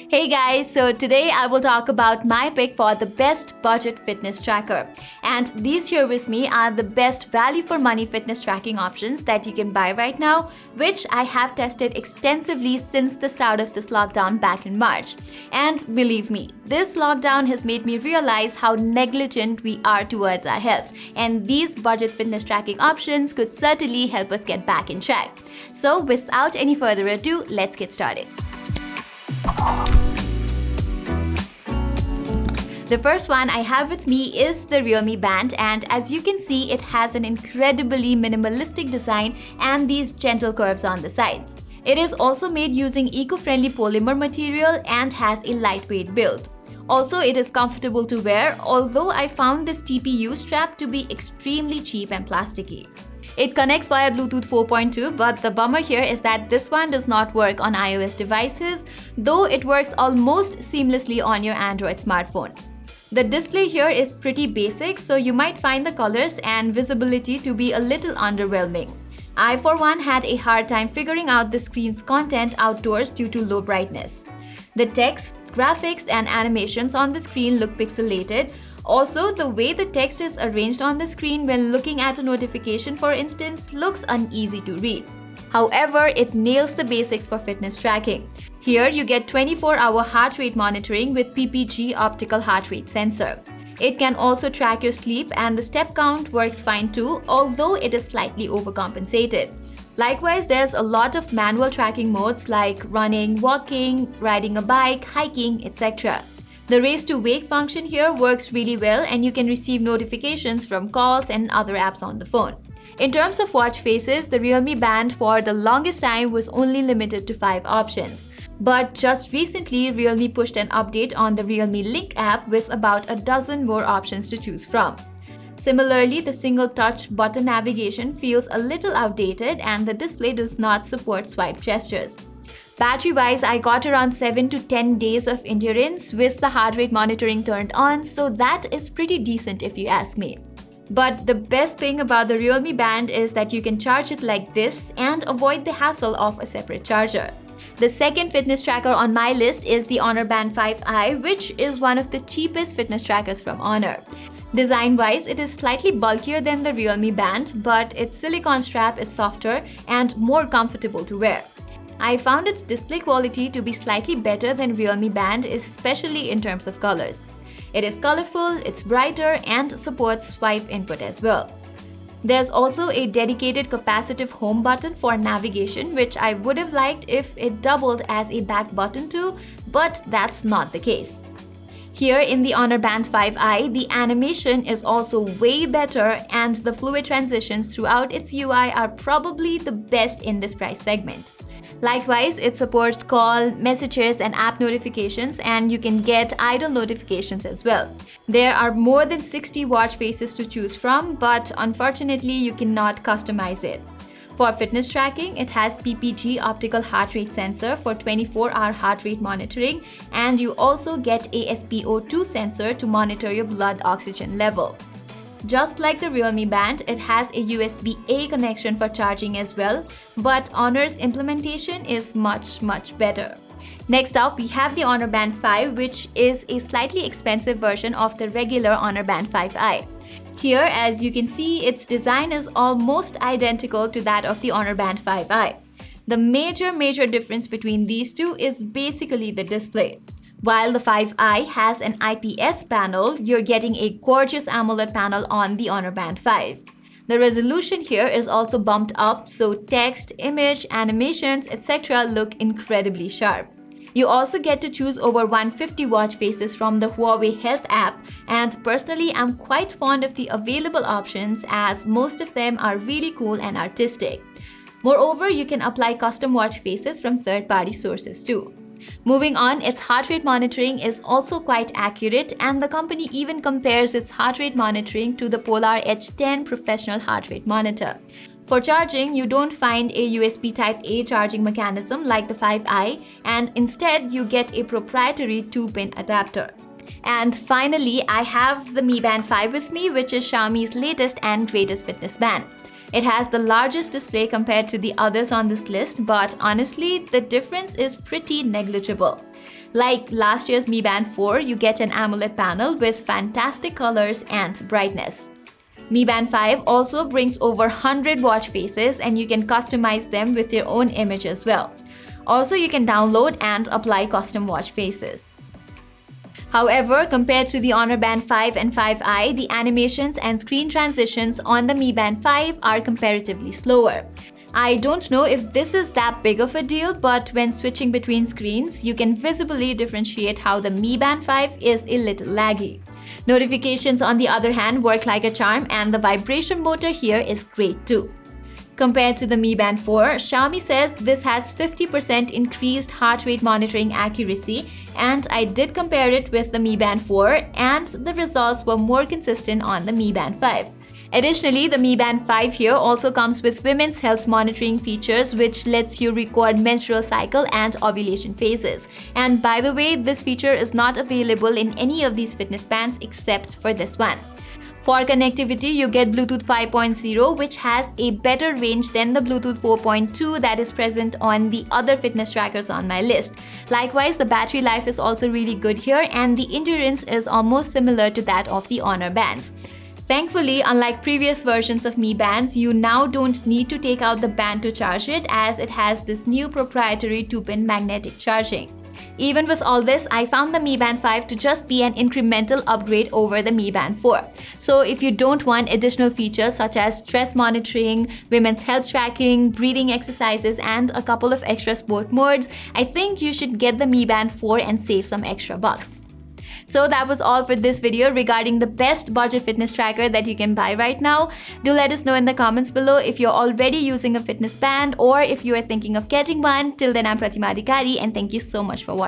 Hey guys, so today I will talk about my pick for the best budget fitness tracker. And these here with me are the best value for money fitness tracking options that you can buy right now, which I have tested extensively since the start of this lockdown back in March. And believe me, this lockdown has made me realize how negligent we are towards our health. And these budget fitness tracking options could certainly help us get back in track. So without any further ado, let's get started. The first one I have with me is the Realme Band, and as you can see, it has an incredibly minimalistic design and these gentle curves on the sides. It is also made using eco-friendly polymer material and has a lightweight build. Also, it is comfortable to wear, although I found this TPU strap to be extremely cheap and plasticky. It connects via Bluetooth 4.2, but the bummer here is that this one does not work on iOS devices, though it works almost seamlessly on your Android smartphone. The display here is pretty basic, so you might find the colors and visibility to be a little underwhelming. I, for one, had a hard time figuring out the screen's content outdoors due to low brightness. The text, graphics, and animations on the screen look pixelated. Also, the way the text is arranged on the screen when looking at a notification, for instance, looks uneasy to read. However, it nails the basics for fitness tracking. Here, you get 24-hour heart rate monitoring with PPG optical heart rate sensor. It can also track your sleep, and the step count works fine too, although it is slightly overcompensated. Likewise, there's a lot of manual tracking modes like running, walking, riding a bike, hiking, etc. The raise to wake function here works really well, and you can receive notifications from calls and other apps on the phone. In terms of watch faces, the Realme Band for the longest time was only limited to 5 options. But just recently, Realme pushed an update on the Realme Link app with about a dozen more options to choose from. Similarly, the single-touch button navigation feels a little outdated, and the display does not support swipe gestures. Battery-wise, I got around 7 to 10 days of endurance with the heart rate monitoring turned on, so that is pretty decent if you ask me. But the best thing about the Realme Band is that you can charge it like this and avoid the hassle of a separate charger. The second fitness tracker on my list is the Honor Band 5i, which is one of the cheapest fitness trackers from Honor. Design-wise, it is slightly bulkier than the Realme Band, but its silicone strap is softer and more comfortable to wear. I found its display quality to be slightly better than Realme Band, especially in terms of colors. It is colorful, it's brighter, and supports swipe input as well. There's also a dedicated capacitive home button for navigation, which I would have liked if it doubled as a back button too, but that's not the case. Here in the Honor Band 5i, the animation is also way better, and the fluid transitions throughout its UI are probably the best in this price segment. Likewise, it supports call, messages, and app notifications, and you can get idle notifications as well. There are more than 60 watch faces to choose from, but unfortunately, you cannot customize it. For fitness tracking, it has PPG optical heart rate sensor for 24-hour heart rate monitoring, and you also get a SpO2 sensor to monitor your blood oxygen level. Just like the Realme Band, it has a USB-A connection for charging as well, but Honor's implementation is much better. Next up, we have the Honor Band 5, which is a slightly expensive version of the regular Honor Band 5i. Here, as you can see, its design is almost identical to that of the Honor Band 5i. The major difference between these two is basically the display. While the 5i has an IPS panel, you're getting a gorgeous AMOLED panel on the Honor Band 5. The resolution here is also bumped up, so text, image, animations, etc. look incredibly sharp. You also get to choose over 150 watch faces from the Huawei Health app, and personally I'm quite fond of the available options as most of them are really cool and artistic. Moreover, you can apply custom watch faces from third-party sources too. Moving on, its heart rate monitoring is also quite accurate, and the company even compares its heart rate monitoring to the Polar Edge 10 professional heart rate monitor. For charging, you don't find a USB Type-A charging mechanism like the 5i, and instead you get a proprietary 2-pin adapter. And finally, I have the Mi Band 5 with me, which is Xiaomi's latest and greatest fitness band. It has the largest display compared to the others on this list, but honestly, the difference is pretty negligible. Like last year's Mi Band 4, you get an AMOLED panel with fantastic colors and brightness. Mi Band 5 also brings over 100 watch faces, and you can customize them with your own image as well. Also, you can download and apply custom watch faces. However, compared to the Honor Band 5 and 5i, the animations and screen transitions on the Mi Band 5 are comparatively slower. I don't know if this is that big of a deal, but when switching between screens, you can visibly differentiate how the Mi Band 5 is a little laggy. Notifications, on the other hand, work like a charm, and the vibration motor here is great too. Compared to the Mi Band 4, Xiaomi says this has 50% increased heart rate monitoring accuracy, and I did compare it with the Mi Band 4, and the results were more consistent on the Mi Band 5. Additionally, the Mi Band 5 here also comes with women's health monitoring features, which lets you record menstrual cycle and ovulation phases. And by the way, this feature is not available in any of these fitness bands except for this one. For connectivity, you get Bluetooth 5.0, which has a better range than the Bluetooth 4.2 that is present on the other fitness trackers on my list. Likewise, the battery life is also really good here, and the endurance is almost similar to that of the Honor bands. Thankfully, unlike previous versions of Mi Bands, you now don't need to take out the band to charge it, as it has this new proprietary 2-pin magnetic charging. Even with all this, I found the Mi Band 5 to just be an incremental upgrade over the Mi Band 4. So if you don't want additional features such as stress monitoring, women's health tracking, breathing exercises, and a couple of extra sport modes, I think you should get the Mi Band 4 and save some extra bucks. So that was all for this video regarding the best budget fitness tracker that you can buy right now. Do let us know in the comments below if you're already using a fitness band or if you are thinking of getting one. Till then, I'm Pratima and thank you so much for watching.